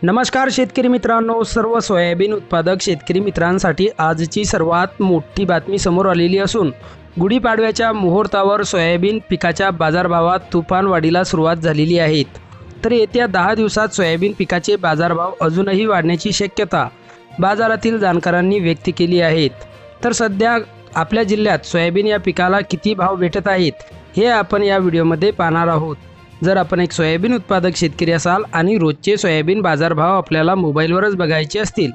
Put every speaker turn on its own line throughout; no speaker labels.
नमस्कार शेतकरी मित्रांनो, सर्व सोयाबीन उत्पादक शेतकरी मित्रांसाठी आजची सर्वात मोठी बातमी समोर आलेली असून गुढीपाडव्याच्या मुहूर्तावर सोयाबीन पिकाच्या बाजारभावात तुफान वाढीला सुरुवात झालेली आहे। तर येत्या 10 दिवसात सोयाबीन पिकाचे बाजारभाव अजूनही वाढण्याची शक्यता बाजारातील जाणकारांनी व्यक्त केली आहे। तर सध्या आपल्या जिल्ह्यात सोयाबीन या पिकाला किती भाव भेटत आहेत हे आपण या व्हिडिओमध्ये पाहणार आहोत। जर आपण एक सोयाबीन उत्पादक शेतकरी असाल आणि रोजचे सोयाबीन बाजारभाव आपल्याला मोबाईलवरच बघायचे असतील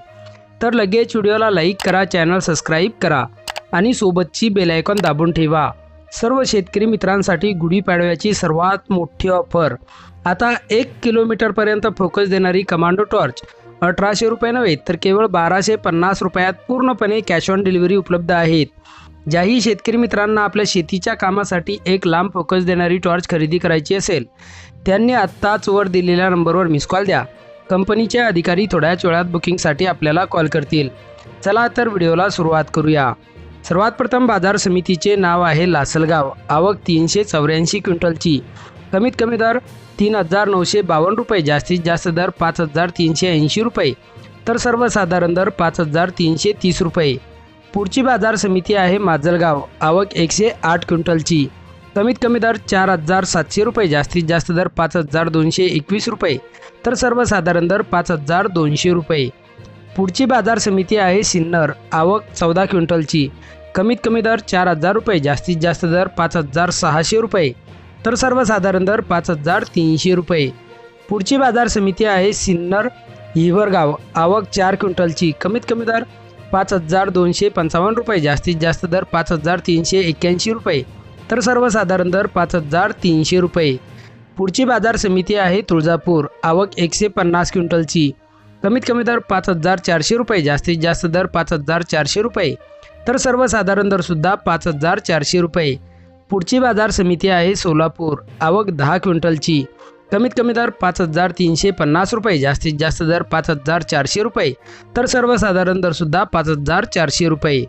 तर लगेच व्हिडिओला लाईक करा, चॅनल सबस्क्राईब करा आणि सोबतची बेल आयकॉन दाबून ठेवा। सर्व शेतकरी मित्रांसाठी गुढीपाडव्याची सर्वात मोठी ऑफर। आता 1 किलोमीटरपर्यंत फोकस देणारी कमांडो टॉर्च 1800 रुपये नव्हे तर केवळ 1250 रुपयात पूर्णपणे कॅश ऑन डिलिव्हरी उपलब्ध आहेत। ज्याही शेतकरी मित्रांना आपल्या शेतीच्या कामासाठी एक लांब फोकस देणारी टॉर्च खरेदी करायची असेल त्यांनी आत्ताच वर दिलेल्या नंबरवर मिस कॉल द्या। कंपनीचे अधिकारी थोड्याच वेळात बुकिंगसाठी आपल्याला कॉल करतील। चला तर व्हिडिओला सुरुवात करूया। सर्वात प्रथम बाजार समितीचे नाव आहे लासलगाव। आवक 384 क्विंटलची। कमीत कमी दर 3952 रुपये, जास्तीत जास्त दर 5380 रुपये, तर सर्वसाधारण दर 5330 रुपये। पुढची बाजार समिती आहे माजलगाव। आवक 108 क्विंटलची। कमीत कमी दर 4700 रुपये, जास्तीत जास्त दर 5221 रुपये, तर सर्वसाधारण दर 5200 रुपये। पुढची बाजार समिती आहे सिन्नर। आवक 14 क्विंटलची। कमीत कमी दर 4000 रुपये, जास्तीत जास्त दर 5600 रुपये, तर सर्वसाधारण दर 5300 रुपये। पुढची बाजार समिती आहे सिन्नर हिवरगाव। आवक 4 क्विंटलची। कमीत कमी दर 5255 रुपये, जास्तीत जास्त दर 5381 रुपये, तर सर्वसाधारण दर 5300 रुपये। पुढची बाजार समिती आहे तुळजापूर। आवक 150 क्विंटलची। कमीत कमी दर 5400 रुपये, जास्तीत जास्त दर 5400 रुपये, तर सर्वसाधारण दरसुद्धा 5400 रुपये। पुढची बाजार समिती आहे सोलापूर। आवक 10 क्विंटलची। कमीत कमी दर 5350 रुपये, जास्तीत जास्त दर 5400 रुपये, तर सर्वसाधारण दरसुद्धा 5400 रुपये।